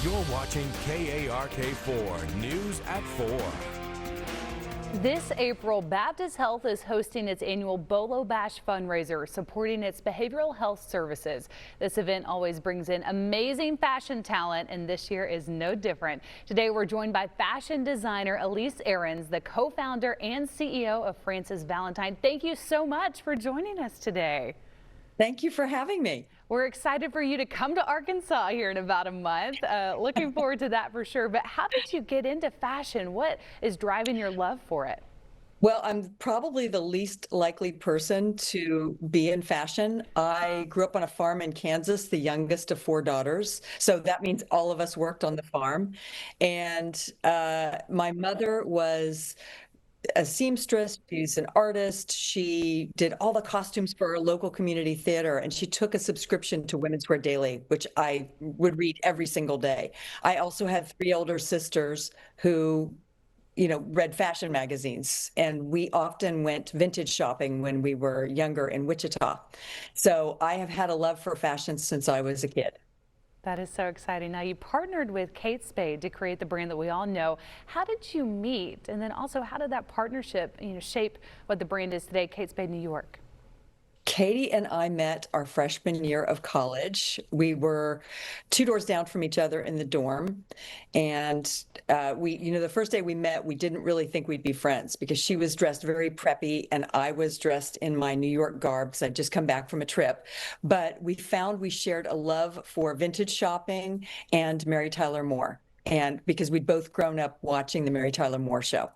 You're watching KARK4 News at 4. This April, Baptist Health is hosting its annual Bolo Bash fundraiser, supporting its behavioral health services. This event always brings in amazing fashion talent, and this year is no different. Today, we're joined by fashion designer Elyce Arons, the co-founder and CEO of Frances Valentine. Thank you so much for joining us today. Thank you for having me. We're excited for you to come to Arkansas here in about a month. Looking forward to that for sure. But how did you get into fashion? What is driving your love for it? Well, I'm probably the least likely person to be in fashion. I grew up on a farm in Kansas, the youngest of 4 daughters. So that means all of us worked on the farm. And my mother was a seamstress. She's an artist. She did all the costumes for our local community theater, and she took a subscription to Women's Wear Daily, which I would read every single day. I also had 3 older sisters who read fashion magazines, and we often went vintage shopping when we were younger in Wichita. So I have had a love for fashion since I was a kid. That is so exciting. Now, you partnered with Kate Spade to create the brand that we all know. How did you meet? And then also, how did that partnership, shape what the brand is today, Kate Spade New York? Katie and I met our freshman year of college. We were 2 doors down from each other in the dorm. And the first day we met, we didn't really think we'd be friends because she was dressed very preppy and I was dressed in my New York garb because I'd just come back from a trip. But we found we shared a love for vintage shopping and Mary Tyler Moore. And because we'd both grown up watching the Mary Tyler Moore show.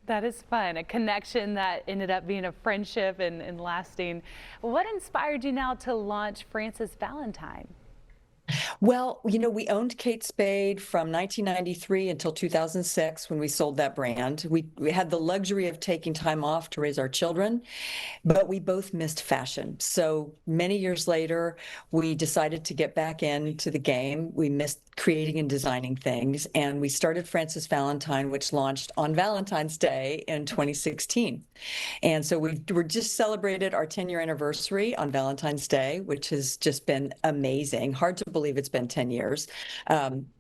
That is fun, a connection that ended up being a friendship and lasting. What inspired you now to launch Frances Valentine? Well, we owned Kate Spade from 1993 until 2006 when we sold that brand. We had the luxury of taking time off to raise our children, but we both missed fashion. So many years later, we decided to get back into the game. We missed creating and designing things, and we started Frances Valentine, which launched on Valentine's Day in 2016. And so we're just celebrated our 10-year anniversary on Valentine's Day, which has just been amazing. Hard to believe it's been 10 years.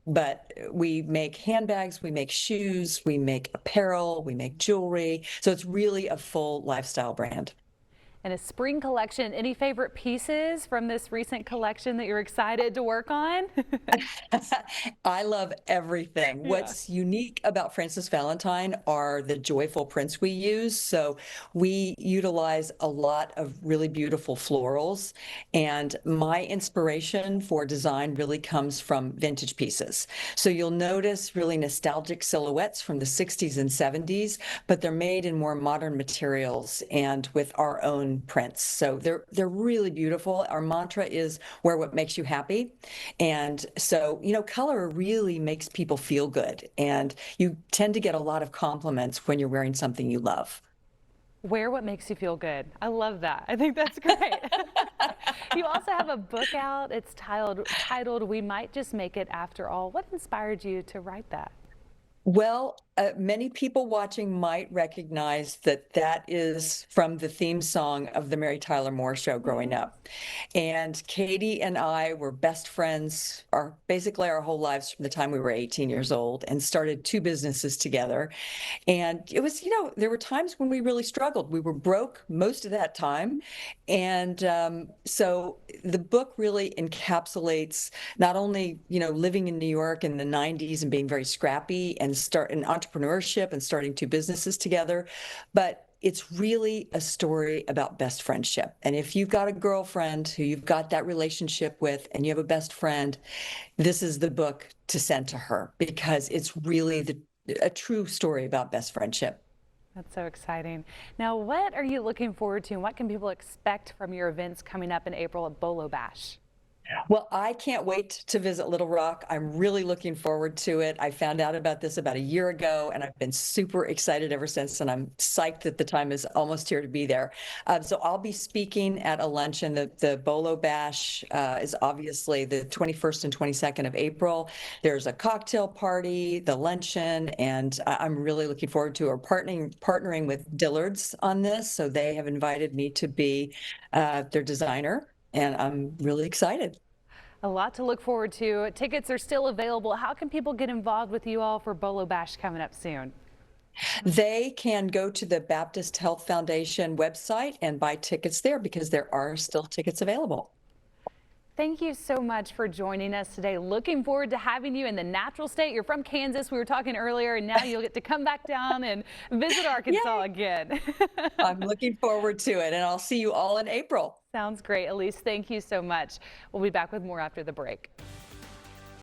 But we make handbags, we make shoes, we make apparel, we make jewelry. So it's really a full lifestyle brand. And a spring collection, any favorite pieces from this recent collection that you're excited to work on? I love everything. Yeah. What's unique about Frances Valentine are the joyful prints we use. So we utilize a lot of really beautiful florals. And my inspiration for design really comes from vintage pieces. So you'll notice really nostalgic silhouettes from the 60s and 70s, but they're made in more modern materials and with our own prints. So they're really beautiful. Our mantra is wear what makes you happy. And so, color really makes people feel good. And you tend to get a lot of compliments when you're wearing something you love. Wear what makes you feel good. I love that. I think that's great. You also have a book out. It's titled We Might Just Make It After All. What inspired you to write that? Well, many people watching might recognize that is from the theme song of the Mary Tyler Moore show growing up. And Katie and I were best friends basically our whole lives from the time we were 18 years old and started 2 businesses together. And it was, there were times when we really struggled. We were broke most of that time. And so the book really encapsulates not only, living in New York in the 90s and being very scrappy and starting entrepreneurship and starting 2 businesses together, but it's really a story about best friendship. And if you've got a girlfriend who you've got that relationship with and you have a best friend, this is the book to send to her because it's really a true story about best friendship. That's so exciting. Now, what are you looking forward to and what can people expect from your events coming up in April at Bolo Bash? Well, I can't wait to visit Little Rock. I'm really looking forward to it. I found out about this about a year ago, and I've been super excited ever since, and I'm psyched that the time is almost here to be there. So I'll be speaking at a luncheon. The Bolo Bash is obviously the 21st and 22nd of April. There's a cocktail party, the luncheon, and I'm really looking forward to partnering with Dillard's on this. So they have invited me to be their designer. And I'm really excited. A lot to look forward to. Tickets are still available. How can people get involved with you all for Bolo Bash coming up soon? They can go to the Baptist Health Foundation website and buy tickets there because there are still tickets available. Thank you so much for joining us today. Looking forward to having you in the natural state. You're from Kansas. We were talking earlier, and now you'll get to come back down and visit Arkansas again. I'm looking forward to it, and I'll see you all in April. Sounds great. Elyce, thank you so much. We'll be back with more after the break.